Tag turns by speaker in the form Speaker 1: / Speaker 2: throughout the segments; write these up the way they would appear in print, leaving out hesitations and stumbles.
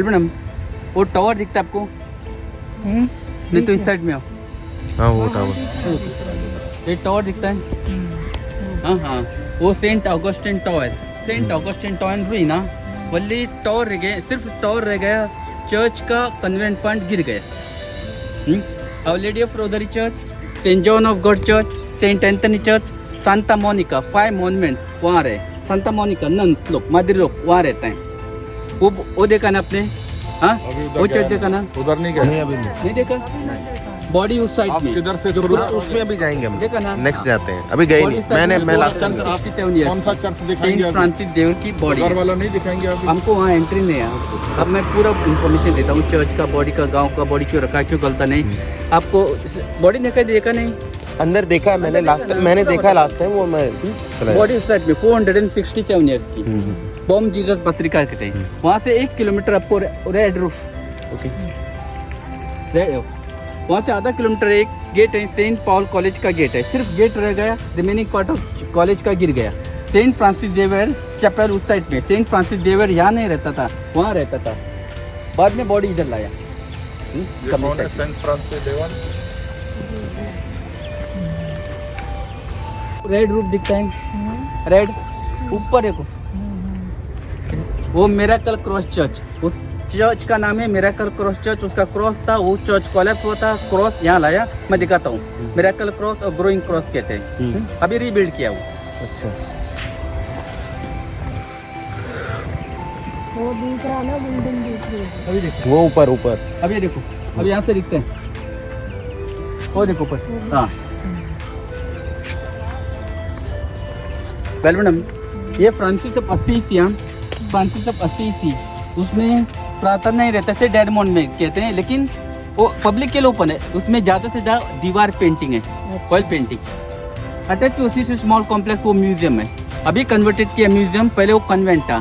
Speaker 1: Madam वो tower दिखता है आपको? नहीं तो इस साइड में आओ।
Speaker 2: हाँ वो टावर,
Speaker 1: ये टावर दिखता है। हाँ हाँ, वो Saint Augustine tower. Saint Augustine tower हुई ना, वली टावर रह गए, सिर्फ टावर रह गया। चर्च का कन्वेंट पॉइंट गिर गया। Our lady of Rosary church, Saint John of God church, Saint Anthony church, Santa Monica, 5 monument वहाँ रहे। सांता मोनिका नन स्लोप मादिर लोग वहाँ रहता है। वो देखा ना आपने? हाँ वो चर्च देखा ना?
Speaker 2: उधर नहीं गए अभी,
Speaker 1: नहीं देखा? बॉडी उस साइड में
Speaker 2: किधर से शुरू, उसमें अभी जाएंगे हम,
Speaker 1: देखा ना?
Speaker 2: नेक्स्ट जाते हैं, अभी गए नहीं। मैं लास्ट टाइम
Speaker 1: कौन
Speaker 2: सा चर्च दिखाएंगे?
Speaker 1: सेंट फ्रांसिस जेवियर की बॉडी
Speaker 2: वाला नहीं दिखाएंगे अभी,
Speaker 1: हमको वहाँ एंट्री नहीं है। अब मैं पूरा इन्फॉर्मेशन देता हूँ, चर्च का बॉडी का, गांव का बॉडी क्यों रखा, क्यों गलता नहीं। आपको बॉडी देखा नहीं?
Speaker 2: अंदर देखा है मैंने, मैंने देखा लास्ट टाइम, वो मैं
Speaker 1: बॉडी उस साइड में 467 ईयर्स की बॉम जीसस पत्रिका के थे। वहाँ से 1 किलोमीटर आपको रेड रूफ, ओके, वहाँ से आधा किलोमीटर एक गेट है, सेंट पॉल कॉलेज का गेट है। सिर्फ गेट रह गया, रिमेनिंग पार्ट ऑफ कॉलेज का गिर गया। सेंट फ्रांसिस जेवियर चैपल उस साइड में। सेंट फ्रांसिस जेवियर यहाँ नहीं रहता था, वहाँ रहता था। बाद में बॉडी इधर लाया।
Speaker 2: Saint Francis Xavier.
Speaker 1: Red roof दिखता है, रेड ऊपर देखो, वो मिरेकल क्रॉस चर्च। उस चर्च का नाम है मिरेकल क्रॉस चर्च। उसका क्रॉस था, वो चर्च कोलैप्स हुआ था, क्रॉस यहाँ लाया। मैं दिखाता हूँ, मिरेकल क्रॉस और ग्रोइंग क्रॉस कहते हैं। अभी रीबिल्ड किया वो।
Speaker 2: अच्छा,
Speaker 3: वो दिख रहा ना, बिल्डिंग दिख रही है।
Speaker 1: अभी देखो,
Speaker 2: वो ऊपर
Speaker 1: अभी देखो, अभी यहाँ से दिखते हैं। वो देखो ऊपर, हाँ। वेल मैडम, ये Francis of Assisi, Francis of Assisi, उसमें प्रार्थना नहीं रहता से डेडमोंड में कहते हैं, लेकिन वो पब्लिक के लिए ओपन है। उसमें ज़्यादा से ज़्यादा दीवार पेंटिंग है, oil painting. Attach to Assisi small complex वो म्यूजियम है, अभी कन्वर्टेड किया म्यूजियम। पहले वो कन्वेंट था।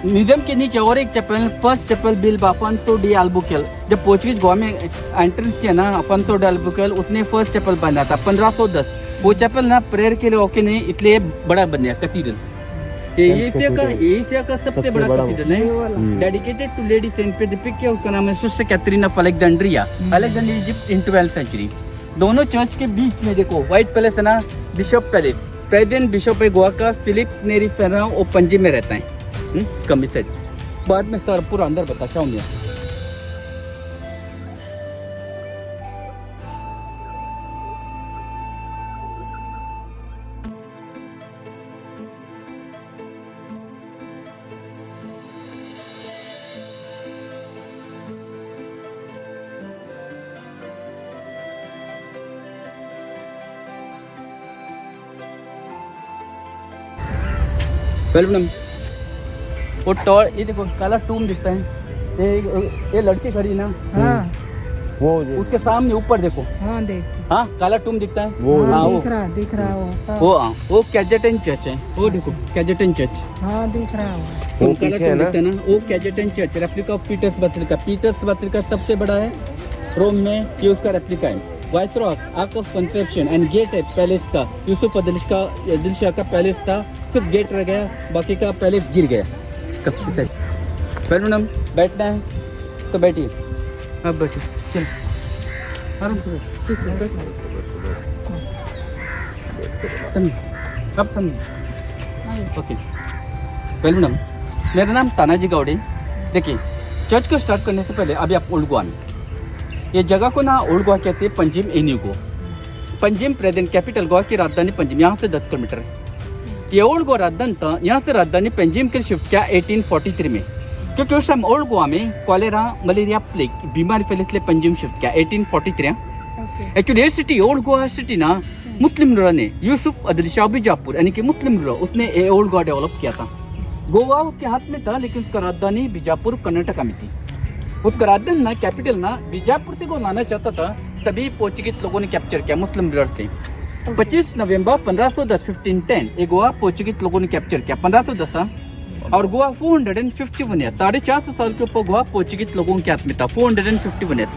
Speaker 1: म्यूजियम के नीचे और एक chapel, first chapel build Afonso de Albuquerque. जब पोर्चुगीज गोवा में एंट्रेंस किया ना अफोंसो डी अल्बुकेल, उसने फर्स्ट चैपल बनाया था 1510। वो चैपल ना प्रेयर के लिए ओके नहीं, इसलिए बड़ा बन गया कैथीड्रल। एशिया का सबसे बड़ा कैथीड्रल है, dedicated to lady Saint Patrick के। उसका नाम है sister Catherine of Alexandria, Alexandria Egypt in 12th century. दोनों चर्च के बीच में देखो व्हाइट पैलेस है ना, बिशप पैलेस। प्रेजेंट बिशप है गोवा का फिलिप नेरी फेरा, वो पणजी में रहता है। कमिटेड बाद में सर पूरा अंदर बताता हूँ। वेल मैडम, वो टॉर, ये देखो काला टूम दिखता है। ये लड़की खड़ी ना,
Speaker 3: हाँ
Speaker 2: वो
Speaker 1: उसके सामने ऊपर देखो,
Speaker 3: हाँ देख,
Speaker 1: हाँ काला टूम दिखता है।
Speaker 2: वो
Speaker 1: हाँ
Speaker 3: दिख रहा
Speaker 1: वो कैजेटन चर्च है। वो देखो कैजेटन चर्च,
Speaker 3: हाँ दिख रहा है।
Speaker 2: वो
Speaker 1: काला
Speaker 2: पीछे है
Speaker 1: टूम
Speaker 2: ना?
Speaker 1: दिखता है ना, वो Cajetan church, replica of Peter's basilica. Peter's basilica सबसे बड़ा है रोम में, ये उसका रेप्लिका है। Viceroy, arch of conception and gate है पैलेस का। यूसुफ अदिल शाह का पैलेस था, सिर्फ गेट रह गया, बाकी का पैलेस गिर गया। मैडम बैठना है तो बैठिए, अब बैठिए, चलो आराम से ओके। वेल मैडम, मेरा नाम तानाजी गौड़े। देखिए, चर्च को स्टार्ट करने से पहले अभी आप ओल्ड गोवा में, ये जगह को ना ओल्ड गोवा कहते हैं, पंजिम एन्यूगो। पंजिम प्रेजेंट कैपिटल गोवा की राजधानी पंजिम, यहाँ से 10 किलोमीटर है। ये ओल्ड गोवा राजधानी था, यहाँ से राजधानी पंजिम के शिफ्ट किया 1843 में, क्योंकि उस टाइम ओल्ड गोवा में कॉलेरा, मलेरिया, प्लेग बीमारी फैले, इसलिए पंजिम शिफ्ट किया 1843। एक्चुअली ये सिटी, ओल्ड गोवा सिटी ना मुस्लिम रूलर ने, यूसुफ अदिल शाह बीजापुर यानी कि मुस्लिम रूलर, उसने ये ओल्ड गोवा डेवलप किया था। गोवा उसके हाथ में था, लेकिन उसका राजधानी बीजापुर कर्नाटका में थी। उसका राजधानी ना, कैपिटल ना बीजापुर से को लाना चाहता था, तभी पोर्चुगीज लोगों ने कैप्चर किया मुस्लिम रूलर से। 25 नवंबर 1510 ये गोवा पोर्चुगीज लोगों ने कैप्चर किया 1510। और गोवा 451 ईयर, 450 साल के ऊपर गोवा पोर्चुगीज लोगों के हाथ में था, 451 ईयर।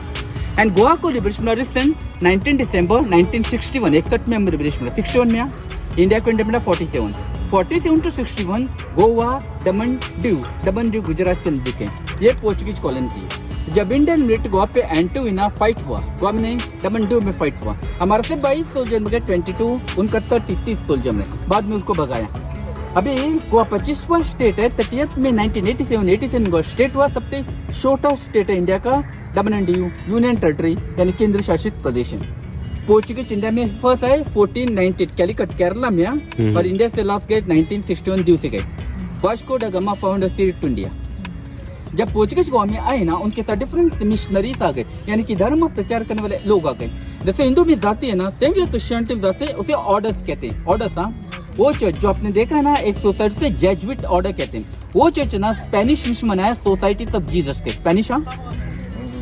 Speaker 1: एंड गोवा को लिबरेशन हुआ 19 दिसंबर 1961, 61 में हम लिबरेशन हुआ, 61 में इंडिया को इंडिपेंडेंस 47। 47 to 61 गोवा, दमन दीव गुजरात के नजदीक है। ये पोर्चुगीज कॉलोनी थी। जब इंडियन मिलिट्री गोवा पे एंटोविना फाइट हुआ, गोवा में नहीं दमन दीव में फाइट हुआ, हमारे से 22 सोल्जर में गए 22, उनका 30 सोल्जर में, बाद में उसको भगाया। अभी गोवा 25वां स्टेट है। 30 में 1987 गोवा स्टेट हुआ, सबसे छोटा स्टेट है इंडिया का दमन एंड दीव यूनियन टेरिटरी यानी केंद्र शासित प्रदेश है। पोर्चुगीज इंडिया में फर्स्ट आए 1490 कैलिकट केरला में, और इंडिया से लास्ट गए 1961 दीव से गए। Vasco da Gama found the sea to India. जब पोर्चुगीज गोवा में आए ना, उनके साथ डिफरेंट मिशनरीज आ गए, यानी कि धर्म प्रचार करने वाले लोग आ गए। जैसे हिंदू भी जाति है ना, सेम ये क्रिश्चियनिटी जाते हैं, उसे ऑर्डर्स कहते हैं। ऑर्डर्स हाँ, वो चर्च जो आपने देखा है ना, एक सोसाइटी से जेजुइट ऑर्डर कहते हैं। वो चर्च ना स्पेनिश में बनाया, सोसाइटी ऑफ जीसस के, स्पेनिश हाँ।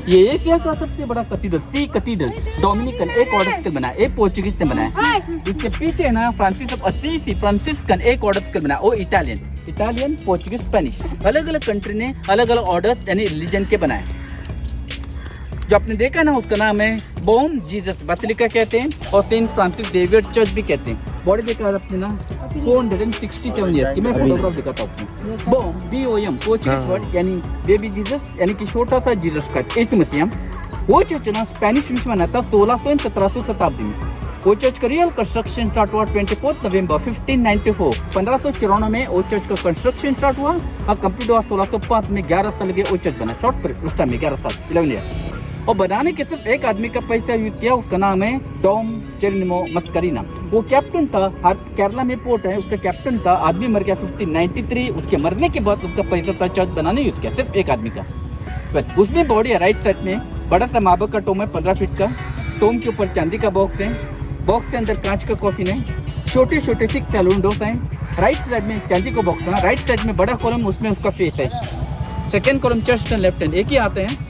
Speaker 1: ये एशिया का सबसे बड़ा कैथीड्रल, सी कैथीड्रल डोमिनिकन एक ऑर्डर स्कूल बनाया, एक पोर्चुगीज ने बनाया। इसके पीछे ना फ्रांसिस ऑफ असीसी फ्रांसिस्कन एक ऑर्डर स्कूल बनाया, वो इटालियन पोर्चुगीज स्पेनिश, अलग अलग कंट्री ने अलग अलग ऑर्डर्स यानी रिलीजन के बनाए। जो आपने देखा ना, उसका नाम है बॉम जीसस बेसिलिका कहते हैं, और सेंट फ्रांसिस जेवियर चर्च भी कहते हैं। बॉडी देखा आपने ना, 467 ईयर्स की। मैं फोटोग्राफ दिखाता हूँ आपको। बॉम BOM पोर्चुगीज वर्ड यानी बेबी जीसस, यानी कि छोटा सा जीसस क्राइस्ट, यीशु मसीह। वो चर्च ना स्पेनिश में बना था 1600 और 1700 शताब्दी में। वो चर्च का रियल कंस्ट्रक्शन स्टार्ट हुआ 24 नवंबर 1594, 1594 में वो चर्च का कंस्ट्रक्शन स्टार्ट हुआ, और कंप्लीट हुआ 1605 में। 11 साल के वो चर्च बना, शॉर्ट पीरियड उस टाइम में 11 साल 11 ईयर। और बनाने के सिर्फ एक आदमी का पैसा यूज किया, उसका नाम है डॉम जेरोनिमो मस्करीना। वो कैप्टन था, केरला में पोर्ट है, उसका कैप्टन था। आदमी मर गया 1593, उसके मरने के बाद उसका पैसा था चर्च बनाने यूज किया, सिर्फ एक आदमी का। बस उसमें बॉडी है राइट साइड में, बड़ा सा मार्बल का टोम है 15 फीट का। टोम के ऊपर चांदी का बॉक्स है, बॉक्स के अंदर कांच का कॉफिन है, छोटे छोटे 6 सैलून डोर्स हैं। राइट साइड में चांदी का बॉक्स है, राइट साइड में बड़ा कॉलम, उसमें उसका फेस है। Second column chest and left hand एक ही आते हैं।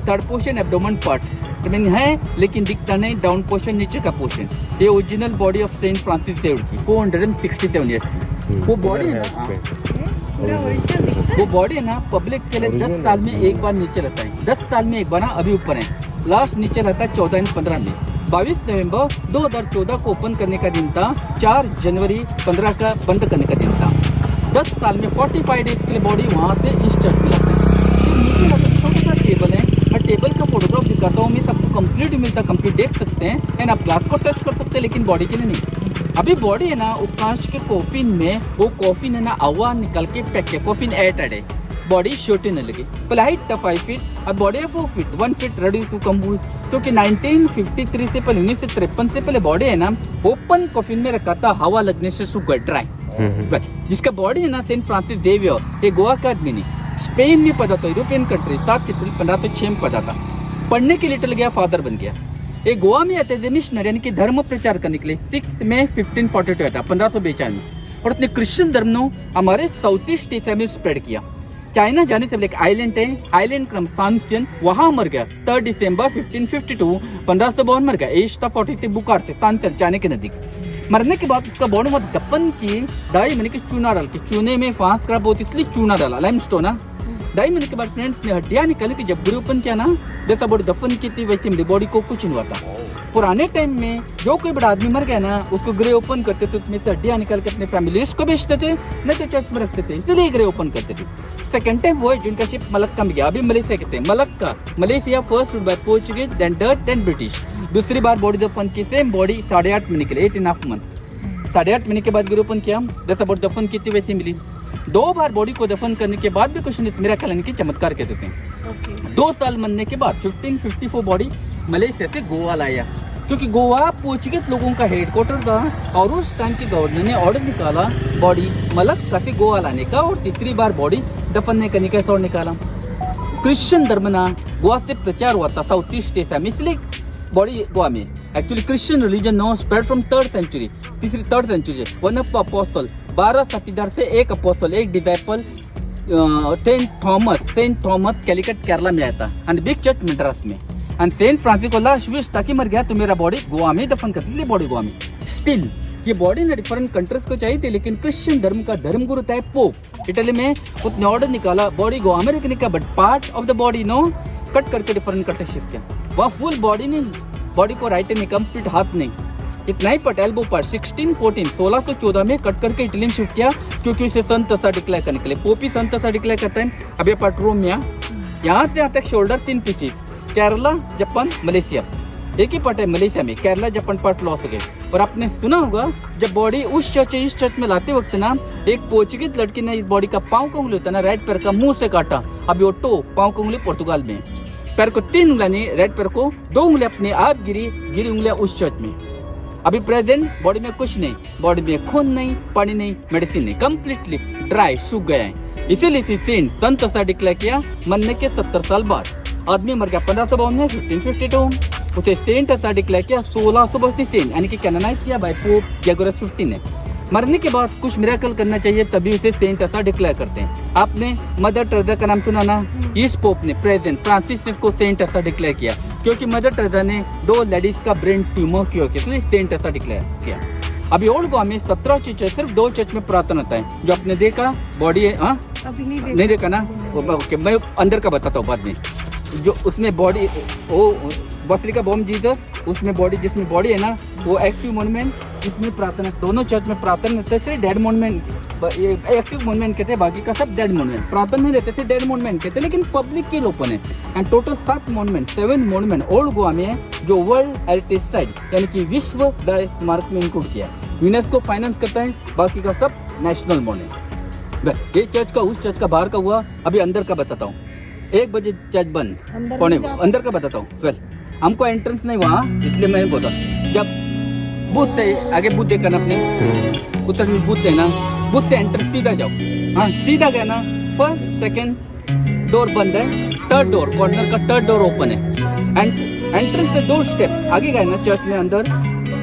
Speaker 1: Third portion abdomen part mean है, लेकिन दिखता नहीं, डाउन पोर्शन नीचे का पोर्शन। ये original body of Saint Francis Xavier की 467 ईयर्स की। वो बॉडी है ना, वो बॉडी है ना, पब्लिक के लिए 10 साल में एक बार नीचे रहता है। 10 साल में एक बार ना, अभी ऊपर है, लास्ट नीचे रहता है 14 और 15 में। 22 नवंबर 2014 को ओपन करने का दिन था, 4 जनवरी 15 का बंद करने का दिन था। 10 साल में 45 डेज के लिए बॉडी वहाँ से इंस्टेंट मिला है। छोटा सा टेबल है, मैं टेबल का फोटोग्राफ दिखाता हूँ, मैं सबको कंप्लीट मिलता, कंप्लीट देख सकते हैं, एंड आप ग्लास को टच कर सकते हैं, लेकिन बॉडी के लिए नहीं। अभी बॉडी है ना, उस कांच के कॉफिन में, वो कॉफिन है ना हवा निकल के पैक है, कॉफिन एयरटाइट है, बॉडी छोटी न लगी। पहले हाइट था 5 फीट, अब बॉडी है 4 feet, 1 feet ready to come हुई, क्योंकि 1953 से पहले 1953 से पहले बॉडी है ना ओपन कॉफिन में रखा था, हवा लगने से सूख गया, ड्राई। जिसका बॉडी है ना सेंट फ्रांसिस जेवियर, ये गोवा का आदमी नहीं, स्पेन में पता था, यूरोपियन कंट्री 7 अप्रैल 1506 में पता था, पढ़ने के लिए चल गया, फादर बन गया। ये गोवा में आते थे मिशनरी यानी कि धर्म प्रचार करने के लिए। 6 मई 1542 था, 1542 में, और उसने क्रिश्चियन धर्म ने हमारे साउथ ईस्ट एशिया में स्प्रेड किया। चाइना जाने से पहले एक आइलैंड है, आइलैंड क्रम सांसियन, वहां मर गया 3 दिसंबर 1552, 1552 मर गया। एज था 40 से बुखार से, सांसियन चाइना के नजदीक। मरने के बाद उसका बॉडी में दफन की, 2.5 महीने की चूना डाल के, चूने में फांस खराब होती इसलिए चूना डाला, लाइमस्टोन ना। 2.5 महीने के बाद फ्रेंड्स ने हड्डियां निकाली कि जब ओपन किया ना, जैसा बॉडी दफन की थी वैसे मेरी बॉडी को कुछ नहीं हुआ था। पुराने टाइम में जो कोई बड़ा आदमी मर गया ना, उसको ग्रे ओपन करते थे, उसमें से हड्डियां निकाल के अपने फैमिलीज को बेचते थे, नहीं तो चर्च में रखते थे, इसलिए ग्रे ओपन करते थे। सेकेंड टाइम वो है जिनका शिप मलक्का में गया, अभी मलेशिया कहते हैं, Malacca Malaysia, first rule by Portuguese, then Dutch, then British. दूसरी बार बॉडी दफन की, सेम बॉडी 8.5 महीने के लिए, 8.5 मंथ, 8.5 महीने के बाद ग्रे ओपन किया, जैसा बॉडी दफन की थी वैसी मिली। 2 बार बॉडी को दफन करने के बाद भी कुछ नहीं, मेरा ख्याल की चमत्कार कहते थे। 2 साल मरने के बाद 1554 बॉडी मलेशिया से गोवा लाया, क्योंकि गोवा पोर्चुगीज लोगों का हेडक्वार्टर था, और उस टाइम के गवर्नर ने ऑर्डर निकाला बॉडी मलक्का से गोवा लाने का, और तीसरी बार बॉडी दफन करने का ऑर्डर निकाला। क्रिश्चियन धर्म ना गोवा से प्रचार हुआ था साउथ ईस्ट एशिया में, इसलिए बॉडी गोवा में। Actually Christian religion no spread from 3rd century, 3rd century. One of apostle, 12 साथीदार से एक अपोस्टल, एक disciple, Saint Thomas Calicut Kerala में आया था, एंड बिग चर्च मद्रास में। एंड सेंट फ्रांसिस को लास्ट विश ताकि मर गया तो मेरा बॉडी गोवा में दफन कर, इसलिए बॉडी गोवा में। स्टिल ये बॉडी ना डिफरेंट कंट्रीज को चाहिए थी, लेकिन क्रिश्चियन धर्म का धर्मगुरु था पोप इटली में, उसने ऑर्डर निकाला बॉडी गोवा में रखने का, but part of the body no cut करके डिफरेंट करके शिफ्ट किया। वह फुल बॉडी नहीं, बॉडी को राइट नहीं, कंप्लीट हाथ नहीं, इतना ही पट एल्बो पार्ट 1614 में कट करके इटली में शिफ्ट किया, क्योंकि इसे संत ऐसा डिक्लेयर करने के लिए पोपी संत ऐसा डिक्लेयर करता है। अब ये पार्ट रोम में यहाँ से आता है shoulder 3 pieces, Kerala, Japan, Malaysia, एक ही पार्ट है मलेशिया में, केरला जापान पार्ट लॉस हो गए। और आपने सुना होगा जब बॉडी उस चर्च इस चर्च में लाते वक्त ना, एक पोर्चुगीज लड़की ने इस बॉडी का पाँव का उंगली होता है ना, राइट पैर का मुंह से काटा। अभी वो टो पाँव का उंगली पोर्तुगाल में, पैर को 3 उंगलियां नहीं, राइट पैर को 2 उंगलियां अपने आप गिरी उंगलियां उस चर्च में। अभी प्रेजेंट बॉडी में कुछ नहीं, बॉडी में खून नहीं, पानी नहीं, मेडिसिन नहीं, कंप्लीटली ड्राई, सूख गया है। इसीलिए इसे सेंट संत ऐसा डिक्लेयर किया मरने के 70 साल बाद। आदमी मर गया 1552 में, 1552, उसे सेंट ऐसा डिक्लेयर किया 1682 सेंट, यानी कि कैनोनाइज किया बाय पोप ग्रेगोरियस 15 ने। मरने के बाद कुछ मिरेकल करना चाहिए, तभी उसे सेंट ऐसा डिक्लेयर करते हैं। आपने मदर टेरेसा का नाम सुना ना, इस पोप ने प्रेजेंट फ्रांसिस ने इसको सेंट ऐसा डिक्लेयर किया, क्योंकि मदर टेरेसा ने 2 लेडीज का ब्रेन ट्यूमर क्योर किया, इसलिए सेंट ऐसा डिक्लेयर किया। अभी ओल्ड गोवा में 17 चर्च, सिर्फ 2 चर्च में प्रार्थना होता है, जो आपने देखा बॉडी है। हाँ
Speaker 3: अभी
Speaker 1: नहीं देखा ना, ओके मैं अंदर का बताता हूँ बाद में। जो उसमें बॉडी वो बसलिका बॉम जीसस, उसमें बॉडी, जिसमें बॉडी है ना वो एक्टिव मोनुमेंट, इसमें प्रार्थना, दोनों चर्च में प्रार्थना रहते थे। डेड मोनुमेंट एक्टिव मोनुमेंट कहते हैं, बाकी का सब डेड मोनुमेंट। प्रार्थना नहीं रहते थे, डेड मोनुमेंट कहते हैं, लेकिन पब्लिक के लिए ओपन है। And total 7 monument old Goa में है, जो वर्ल्ड हेरिटेज साइट यानी कि विश्व स्मारक में इंक्लूड किया है। यूनेस्को फाइनेंस करता है, बाकी का सब नेशनल मोनुमेंट। ये चर्च का उस चर्च का बाहर का हुआ। अभी अंदर का बताता हूँ। 1 बजे चर्च बंद, अंदर का बताता हूँ। वेल हमको एंट्रेंस नहीं वहाँ, इसलिए मैंने बोला जब बूथ से आगे बूथ देखा ना, अपने उत्तर में बूथ देना, बूथ से एंट्रेंस सीधा जाओ। हाँ सीधा गया ना, फर्स्ट सेकंड डोर बंद है, थर्ड डोर कॉर्नर का थर्ड डोर ओपन है। एंड एंट्रेंस से 2 स्टेप आगे गए ना चर्च में अंदर,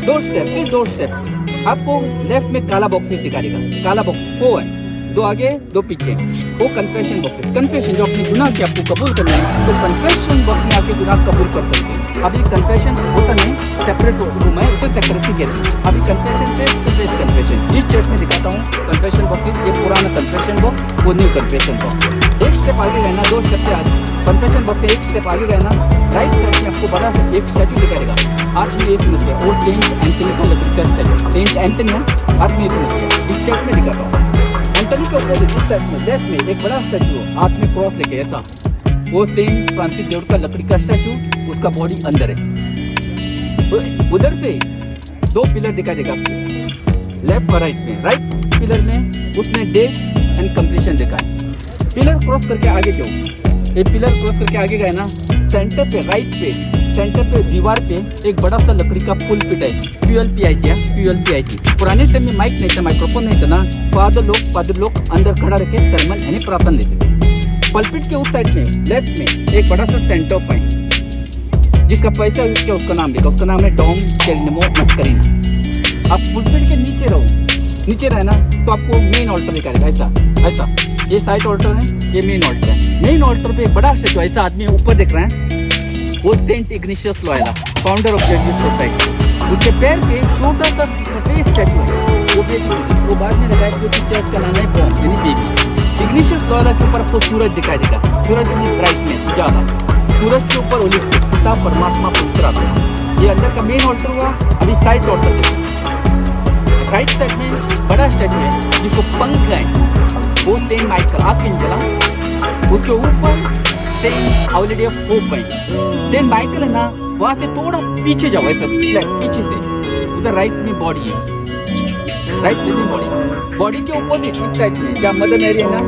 Speaker 1: 2 स्टेप, फिर 2 स्टेप आपको लेफ्ट में काला बॉक्स दिखा देगा। काला बॉक्स 4 है, 2 आगे 2 पीछे, वो कन्फेशन बॉक्स है। कन्फेशन जो अपने गुनाह के आपको कबूल करना है, तो कन्फेशन बॉक्स में आके गुनाह कबूल कर सकते हैं। अभी कन्फेशन होता नहीं, सेपरेट रूम है, उसे सेक्रेटरी कहते हैं। अभी कन्फेशन फेस कन्फेशन इस चर्च में दिखाता हूँ। कन्फेशन बॉक्स, ये पुराना कन्फेशन बॉक्स, वो न्यू कन्फेशन बॉक्स। 1 स्टेप आगे गए ना, 2 स्टेप से आगे कन्फेशन बॉक्स से 1 स्टेप आगे गए ना, राइट साइड में आपको बड़ा सा एक स्टैचू दिखाएगा। आदमी एक मिनट है, वो सेंट एंथनी का लकड़ी स्टैचू, सेंट एंथनी है, आदमी एक मिनट है। इस स्टेप में दिखाता हूँ। एंथनी के ऑपोजिट इस साइड में लेफ्ट में एक बड़ा स्टैचू, हाथ में क्रॉस लेके ऐसा, वो सेंट फ्रांसिस जेवियर का लकड़ी का स्टैचू, उसका बॉडी अंदर है। उधर से 2 पिलर दिखाई देगा आपको, लेफ्ट और राइट में। राइट पिलर में उसमें डेट एंड कंप्लीशन दिखा है। पिलर क्रॉस करके आगे जाओ, ये पिलर क्रॉस करके आगे गए ना, सेंटर पे राइट पे, सेंटर पे दीवार पे एक बड़ा सा लकड़ी का पुलपिट है, PLPIT। पुराने टाइम में माइक नहीं था, माइक्रोफोन नहीं था ना, फादर लोग अंदर खड़ा रखे सरमन यानी प्रार्थना लेते थे। पुलपिट के उस साइड में लेफ्ट में एक बड़ा सा सेंटर ऑफ है, जिसका पैसा उसका नाम लिखा, उसका नाम है डॉम केल्नेमो मस्करीन। आप पुलपिट के नीचे रहना तो आपको मेन ऑल्टर दिखाएगा, ऐसा ये साइड ऑल्टर है, ये मेन ऑल्टर है। मेन ऑल्टर पे बड़ा स्टैचू, ऐसा आदमी ऊपर देख रहे हैं, वो Saint Ignatius Loyola, founder of Jesuit society. उसके पैर पे छोटा सा स्टैचू है, वो बाद में लगाया, क्योंकि चर्च का नाम है बॉम यानी बेबी। इग्निशियस लॉयला के ऊपर आपको सूरज दिखाई देगा, सूरज यानी ब्राइटनेस उजाला, सूरज के ऊपर होली स्पिरिट, पिता परमात्मा पवित्र आत्मा। ये अंदर का मेन ऑल्टर हुआ। अभी साइड ऑल्टर देखो, राइट साइड में बड़ा स्टैचू है जिसको पंख है, वो सेंट माइकल आर्कएंजल, उसके ऊपर Saint Our lady of Hope है। सेंट माइकल है ना, वहाँ से थोड़ा पीछे जाओ, ऐसा पीछे से, उधर राइट में बॉडी है, राइट में बॉडी के ऑपोजिट इस साइड में जहाँ मदर मैरी है ना,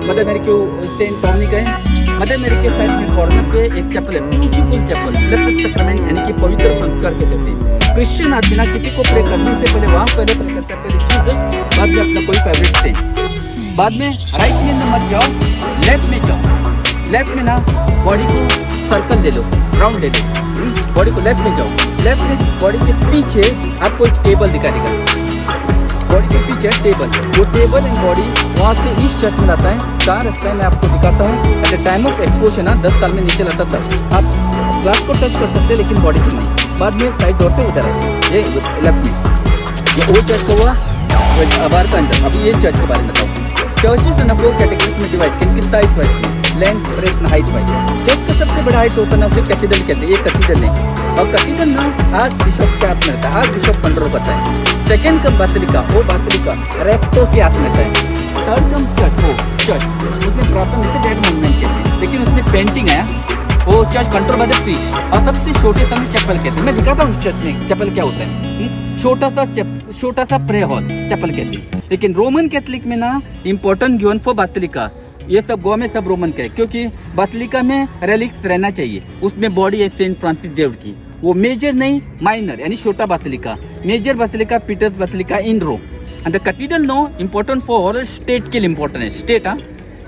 Speaker 1: मदर मैरी के सेंट टॉनिक है, मदर मैरी के साइड में कॉर्नर पे एक चैपल है, ब्यूटीफुल चैपल, ब्लेस्ड सैक्रामेंट यानी कि पवित्र संस्कार के कहते हैं। क्रिश्चियन आदमी ना किसी को प्रे करने से पहले वहाँ पहले प्रे करते हैं जीसस, बाद में अपना कोई फेवरेट सेंट, बाद में राइट में मत जाओ, लेफ्ट में जाओ। लेफ्ट में ना बॉडी को सर्कल ले लो, राउंड ले लो, बॉडी को लेफ्ट में जाओ। लेफ्ट में बॉडी के पीछे आपको एक टेबल दिखाई देगा, बॉडी के पीछे टेबल, वो टेबल एंड बॉडी वहाँ से इस चर्च में आता है। कहाँ रखता है मैं आपको दिखाता हूँ। At the time of exposure ना 10 साल में नीचे लाता था, आप ग्लास को टच कर सकते हैं लेकिन बॉडी को नहीं। बाद में साइड डोर से उधर है, ये लेफ्ट में, ये वो चर्च का हुआ बाहर का अंदर। अभी ये चर्च के बारे में बताओ। चर्चेस एंड 4 कैटेगरीज में डिवाइड, किन साइज वाइज में। Length breadth height wise. Church का सबसे बड़ा हाइट होता है ना उसे कैथीड्रल कहते हैं। ये कैथीड्रल है और कैथीड्रल ना आज बिशप के हाथ में रहता है, आज बिशप पंड्रो पता है। सेकेंड कम बासिलिका, वो बासिलिका रेक्टो के हाथ में रहता है। थर्ड कम चर्च, वो चर्च उसमें प्रार्थना में डेड मोनुमेंट कहते हैं, लेकिन उसमें पेंटिंग आया वो church control by the priest. और सबसे छोटे सा चैपल कहते हैं। मैं दिखाता हूँ चर्च में चैपल क्या होता है। छोटा सा प्रे हॉल चैपल कहते हैं। लेकिन रोमन कैथोलिक में ना इम्पोर्टेंट गिवन फॉर बासिलिका, ये सब गोवा में सब रोमन का है, क्योंकि बासिलिका में रेलिक्स रहना चाहिए। उसमें बॉडी है सेंट फ्रांसिस जेवियर की, वो मेजर नहीं माइनर यानी छोटा basilica. Major basilica Peter's basilica in Rome and the cathedral no important for state के लिए इम्पोर्टेंट है। स्टेट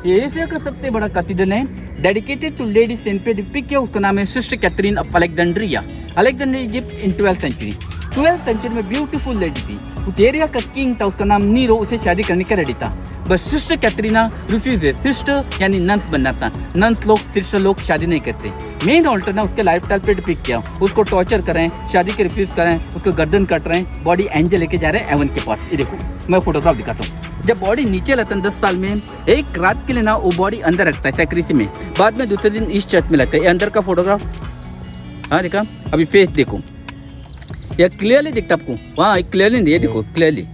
Speaker 1: ये एशिया का सबसे बड़ा कैथीड्रल है, dedicated to lady Saint pick है। उसका नाम है sister Catherine of Alexandria, Alexandria Egypt in 12th century. 12th century में ब्यूटीफुल लेडी थी, उस एरिया का किंग था, उसका नाम नीरो, उसे शादी करने का रेडी था। बस सिस्टर कैथरीना रिफ्यूज है। सिस्टर यानी नंस बनना था, नंस लोग सिस्टर लोग शादी नहीं करते। मेन ऑल्टर ना उसके लाइफस्टाइल पे डिपिक्ट किया, उसको टॉर्चर करें, शादी के रिफ्यूज करें, उसको गर्दन कट रहे हैं, बॉडी एंजल लेके जा रहे हैं एवन के पास। ये देखो मैं फोटोग्राफ दिखाता हूँ। जब बॉडी नीचे लाता है 10 साल में, एक रात के लिए ना वो बॉडी अंदर रखता है सैक्रिसी में, बाद में दूसरे दिन इस चर्च में लाता है। ये अंदर का फोटोग्राफ, हाँ देखा, अभी फेस देखो, यह क्लियरली दिखता आपको, वहाँ क्लियरली नहीं, ये देखो क्लियरली।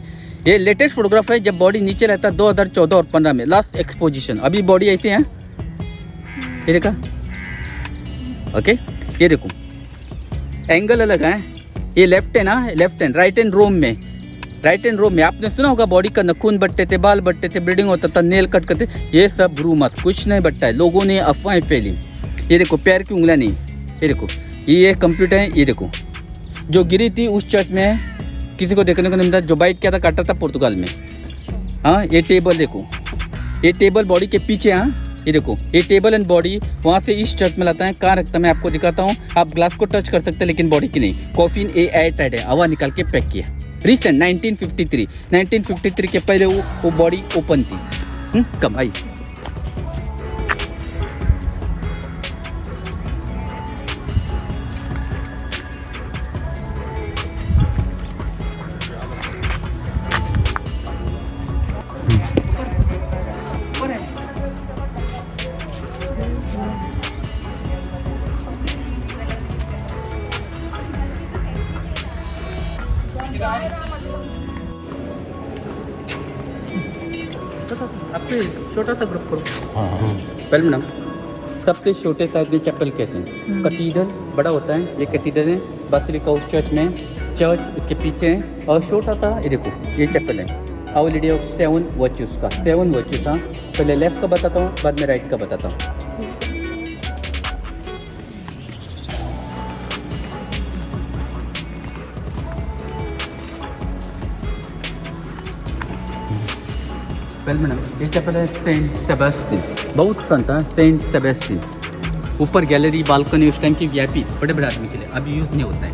Speaker 1: ये लेटेस्ट फोटोग्राफ है जब बॉडी नीचे रहता है 2014 और 15 में, लास्ट एक्सपोजिशन। अभी बॉडी ऐसे है, ये देखा, ओके। ये देखो एंगल अलग है, ये लेफ्ट है ना, लेफ्ट हैंड, राइट हैंड रोम में, राइट हैंड रोम में आपने सुना होगा बॉडी का नखून बटते थे, बाल बटते थे, ब्लीडिंग होता था, नेल कट करते, ये सब रूमर्स, कुछ नहीं बटता है, लोगों ने अफवाहें फैली। ये देखो पैर की उंगलियां नहीं, ये देखो ये कंप्यूटर है। ये देखो जो गिरी थी उस चर्च में किसी को देखने को नहीं मिलता, जो बाइट किया था काटा था पुर्तगाल में। हाँ ये टेबल देखो, ये टेबल बॉडी के पीछे, हाँ ये देखो ये टेबल एंड बॉडी वहाँ से इस चर्च में लाता है। कहाँ रखता है मैं आपको दिखाता हूँ, आप ग्लास को टच कर सकते हैं लेकिन बॉडी की नहीं। कॉफिन एयर टाइट है, हवा निकाल के पैक किया। रिसेंट 1953 के पहले वो बॉडी ओपन थी। कब आई आपके छोटा सा ग्रुप करो।
Speaker 2: हाँ
Speaker 1: पहले मैडम सबसे छोटे साइज में चैपल कहते हैं। कैथीड्रल बड़ा होता है, ये कैथीड्रल है, बासिलिका उस चर्च में, चर्च इसके पीछे है। और छोटा सा ये देखो ये चैपल है, आवर लेडी ऑफ 7 वर्च्यूज का, 7 वर्च्यूज। हाँ पहले लेफ्ट का बताता हूँ, बाद में राइट का बताता हूँ। पहले मैडम ये चैपल है सेंट सेबेस्टियन, बहुत संत है सेंट सेबेस्टियन। ऊपर गैलरी बालकनी उस टाइम की वीआईपी बड़े बड़े आदमी के लिए, अभी यूज नहीं होता है।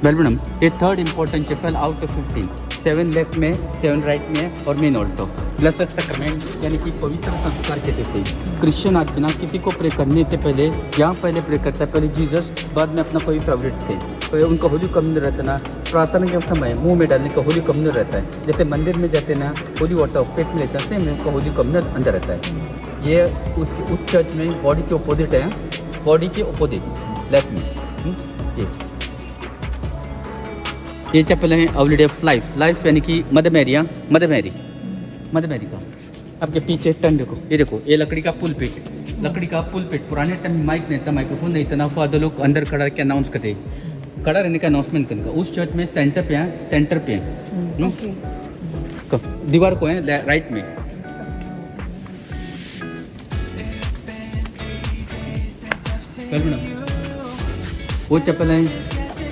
Speaker 1: वेल मैडम ये third important chapel out of 15, 7 left में, 7 राइट में और मेन ऑल्टो। ब्लेस्ड सैक्रामेंट यानी कि पवित्र संस्कार कहते थे। क्रिश्चियन आदमी ना किसी को प्रे करने से पहले यहाँ पहले प्रे करता है, पहले जीसस, बाद में अपना कोई फेवरेट थे। तो उनका होली कम्युनियन रहता है ना, प्रार्थना के समय मुंह में डालने का होली कम्युनियन रहता है। जैसे मंदिर में जाते ना होली वाटर पेट में लेते हैं, उनका होली कम्युनियन अंदर रहता है। ये उसकी उस चर्च में बॉडी के अपोजिट है, बॉडी के अपोजिट लेफ्ट में। ये चैपल है our lady of life, life यानी कि मदर मैरी का। आपके पीछे टन देखो, ये देखो ये लकड़ी का पुलपिट। पुराने टाइम में माइक नहीं था, माइक्रोफोन नहीं था ना, फादर लोग अंदर खड़ा के अनाउंस करते, खड़ा रहने का अनाउंसमेंट करने का। उस चर्च में सेंटर पे है, दीवार को है राइट में। वो चप्पल है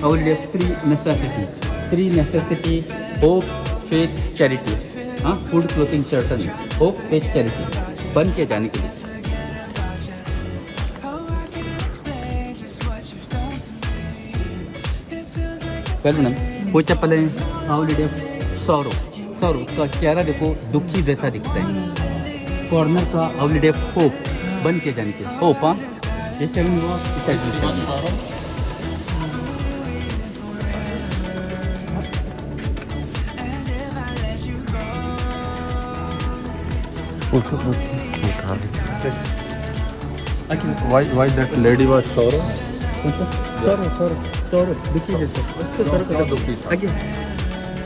Speaker 1: our lady of 3 necessity, hope, faith, charity. हाँ food, clothing, shelter, hope, faith, charity बन के जाने के लिए। मैडम वो चप्पल है आवर लेडी ऑफ सौरो का चेहरा देखो दुखी जैसा दिखता है। कॉर्नर का आवर लेडी ऑफ होप बन के जाने के लिए, होप। हाँ ये चलिए
Speaker 2: Why that lady was sorrow?
Speaker 1: Saurabh देखिए आगे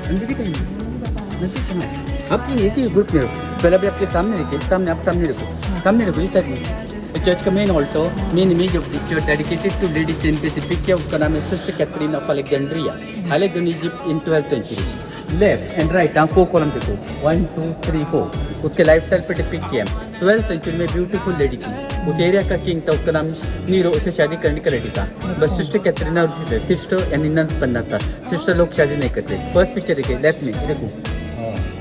Speaker 1: अंदर भी कहीं आप एक ही ग्रुप में रखो पहले अभी आपके सामने रखिए सामने आप सामने रखो इस टाइप में चर्च का main altar main image of this church dedicated to lady Saint specific है उसका नाम है sister Catherine of Alexandria Egypt in 12th century left and right आप 4 कॉलम देखो 1 2 3 4 उसके लाइफस्टाइल पे डिपिक्ट किया 12th सेंचुरी में ब्यूटीफुल लेडी थी उस एरिया का किंग था उसका नाम नीरो उसे शादी करने का रेडी था बस सिस्टर कैथरीन और सिस्टर यानी नन बनना था सिस्टर लोग शादी नहीं करते फर्स्ट पिक्चर देखिए लेफ्ट में देखो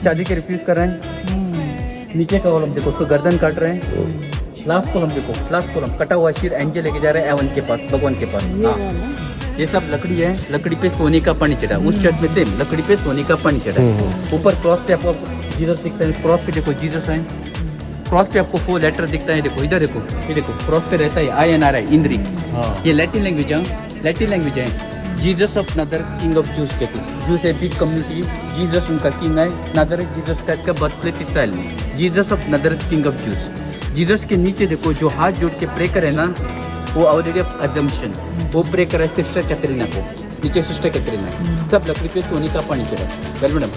Speaker 1: शादी के रिफ्यूज कर रहे हैं नीचे का कॉलम देखो उसको गर्दन काट रहे हैं लास्ट कॉलम देखो लास्ट कॉलम कटा हुआ शीर एंजल लेके जा रहे हैं एवन के पास भगवान के पास हाँ ये सब लकड़ी है लकड़ी पे सोने का पानी चढ़ा उस चर्च में सेम लकड़ी पे सोने का पानी चढ़ा ऊपर क्रॉस पे आपको जीसस दिखता है क्रॉस पे देखो जीसस है क्रॉस पे आपको 4 लेटर दिखता है देखो इधर देखो ये देखो क्रॉस पे रहता है INRI इंद्री ये लैटिन लैंग्वेज है जीसस ऑफ नदर किंग ऑफ जूस कहते हैं जूस है बिग कम्युनिटी जीसस उनका किंग है नदर जीसस का बर्थ प्लेस इसराइल में जीसस ऑफ नदर किंग ऑफ जूस जीसस के नीचे देखो जो हाथ जोड़ के प्रे करे ना वो आवर ऑफ अजम्पशन वो प्रे करे सिस्टर कैथरीना को नीचे सिस्टर कैथरीना सब लकड़ी पे सोने का पानी चढ़ा वेल मैडम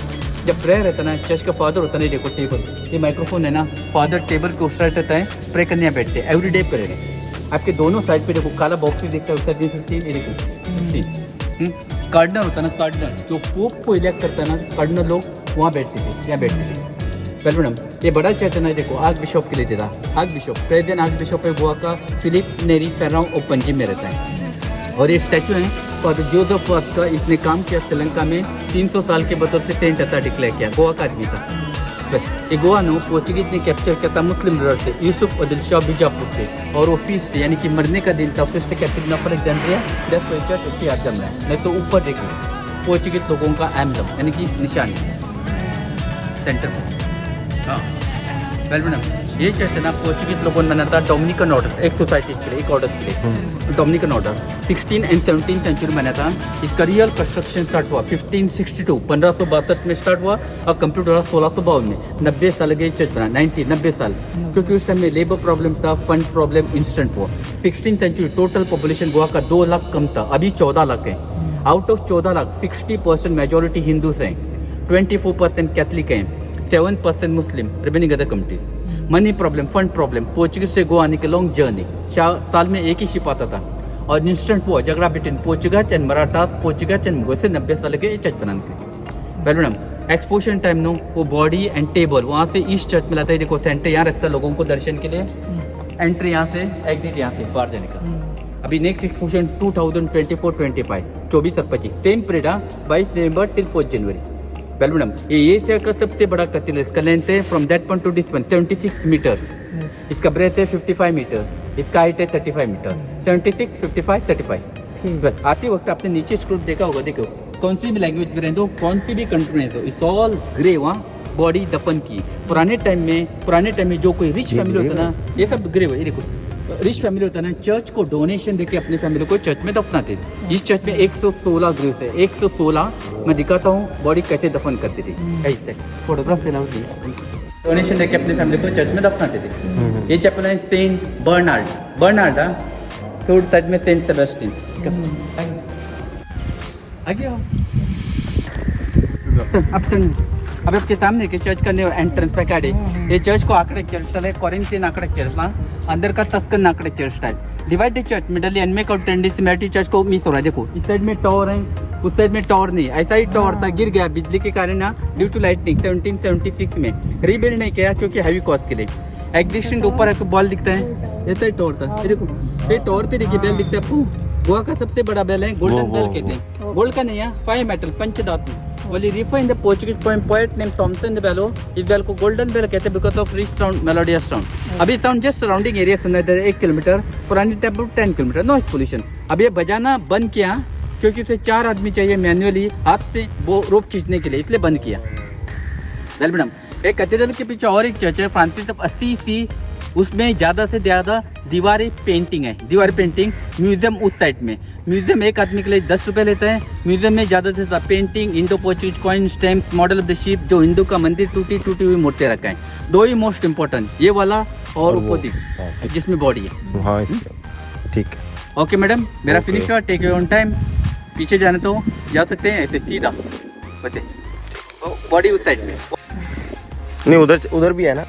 Speaker 1: जब प्रेयर रहता है ना चर्च का फादर होता है देखो टेबल ये माइक्रोफोन है ना फादर टेबल के उस साइड रहता है प्रे करने बैठते हैं एवरी डे प्रेयर है आपके दोनों साइड पे देखो काला बॉक्स भी दिखता है उस साइड ये देखो कार्डिनल होता है ना कार्डिनल जो पोप को इलेक्ट करता है ना कार्डिनल लोग वहाँ बैठते थे यहाँ बैठते थे वेल मैडम ये बड़ा चर्च है ना देखो आर्क बिशप के लिए देता arc bishop present arc bishop है गोवा का फिलिप नेरी फेराउ और पंजिम में रहता है और ये स्टैचू है फादर जोसेफ फर्स्ट का इसने काम किया श्रीलंका में 300 साल के बतौर से सेंट ऐसा डिक्लेयर किया गोवा का आदमी था ये गोवा नो पोर्चुगीज ने कैप्चर किया था मुस्लिम रूलर से यूसुफ अदिल शाह बीजापुर से और वो फीस्ट यानी कि मरने का दिन था sister Catherine of Alexandria that's why church उसकी याद जम रहा है नहीं तो ऊपर देखिए पोर्चुगीज लोगों का एम्बलम यानी कि निशान सेंटर पर हाँ वेल मैडम ये चर्च ना पोर्चुगीज लोगों ने बना था डोमिनिकन ऑर्डर एक सोसाइटी के लिए एक ऑर्डर के लिए डोमिनिकन ऑर्डर 16 एंड 17 सेंचुरी में बना था इसका रियल कंस्ट्रक्शन स्टार्ट हुआ 1562 1562 में स्टार्ट हुआ और कंप्लीट हुआ 1652 में 90 साल गए चर्च बना 90 साल क्योंकि उस टाइम में लेबर प्रॉब्लम था फंड प्रॉब्लम इंस्टेंट हुआ 16 सेंचुरी टोटल पॉपुलेशन गोवा का 2 लाख कम था अभी 14 लाख है out of 14 lakh 60% majority Hindus हैं 24% कैथलिक हैं 7% Muslim remaining other communities money problem fund problem Portuguese से गोवा आने के लॉन्ग जर्नी साल में एक ही शिप आता था और इंस्टेंट हुआ झगड़ा between Portuguese and Maratha Portuguese and Mughal से 90 साल के चर्च बनाने के वेल मैडम एक्सपोजन टाइम नो वो बॉडी एंड टेबल वहाँ से ईस्ट चर्च में लाता है देखो सेंटर यहाँ रखता है लोगों को दर्शन के लिए एंट्री यहाँ से एग्जिट यहाँ से बाहर जाने का अभी नेक्स्ट एक्सपोजन 2024-25 24 और 25 same period 22 November till 4 January well madam ये एशिया का सबसे बड़ा कैथेड्रल इसका लेंथ है from that point to this point 76 metre इसका ब्रेथ है 55 मीटर इसका हाइट है 35 मीटर 76 55 35 आते वक्त आपने नीचे स्क्रिप्ट देखा होगा देखो कौन सी भी लैंग्वेज में रहो कौन सी भी कंट्री में इट्स ऑल ग्रे वहाँ बॉडी दफन की पुराने टाइम में जो कोई रिच फैमिली होता ना ये सब ग्रे हुआ ये देखो रिच फैमिली होता है ना चर्च को डोनेशन देके अपने फैमिली को चर्च में दफनाते थे इस चर्च में 116 ग्रेव्स है 116 मैं दिखाता हूँ बॉडी कैसे दफन करती थी ऐसे फोटोग्राफ डोनेशन देके अपने फैमिली को चर्च में दफनाते थे ये चैपल है सेंट बर्नार्ड थर्ड साइड में सेंट सेबेस्टियन आगे आओ अब आपके सामने के चर्च का एंट्रेंस पे काढ़े ये चर्च को आर्किटेक्चर स्टाइल है कोरिंथियन आर्किटेक्चर ना अंदर का Tuscan architecture style divided church middle एनमेक और टेंडिसिमेटी चर्च को मिस हो रहा है देखो इस साइड में टॉवर है उस साइड में टॉवर नहीं ऐसा ही टॉवर था गिर गया बिजली के कारण ना ड्यू टू लाइटनिंग 1776 में रीबिल्ड नहीं किया क्योंकि हैवी कॉस्ट के लिए एग्जिस्टिंग के ऊपर आपको बॉल दिखता है ऐसा ही टॉवर था ये देखो ये टॉवर पे देखिए बेल दिखता है आपको गोवा का सबसे बड़ा बेल है गोल्डन बेल कहते हैं गोल्ड का नहीं है 5 metal पंचधातु Only refined the Portuguese poet named Thomson de Bello. इस बेल को गोल्डन बेल कहते हैं because of rich sound, melodious sound. अभी साउंड जस्ट सराउंडिंग एरिया सुना इधर 1 किलोमीटर पुरानी टाइम 10 किलोमीटर नॉइस पोल्यूशन. अब ये बजाना बंद किया क्योंकि इसे 4 आदमी चाहिए मैन्युअली हाथ से वो रोप खींचने के लिए इसलिए बंद किया. वेल मैडम एक कैथेड्रल के पीछे और एक चर्च है फ्रांसिस ऑफ असीसी उसमें ज़्यादा से ज़्यादा दीवारी पेंटिंग है, दीवार पेंटिंग। म्यूजियम उस साइड में, म्यूजियम एक आदमी के लिए 10 रुपये लेता है। म्यूजियम में ज़्यादा से ज़्यादा painting, Indo Portuguese coin, stamp, model of the ship, जो हिंदू का मंदिर टूटी टूटी हुई मूर्तियाँ रखा है। दो ही मोस्ट इम्पोर्टेंट, ये वाला और
Speaker 2: वो,
Speaker 1: अपोजिट
Speaker 2: हाँ, ठीक।
Speaker 1: जिसमें बॉडी है।
Speaker 2: हाँ इसके ठीक है।
Speaker 1: ओके मैडम, मेरा
Speaker 2: Okay.
Speaker 1: फिनिश हुआ। Take your on time. पीछे जाने तो जा सकते हैं, ऐसे सीधा वैसे, बॉडी उस साइड में।
Speaker 2: नहीं उधर उधर भी है ना।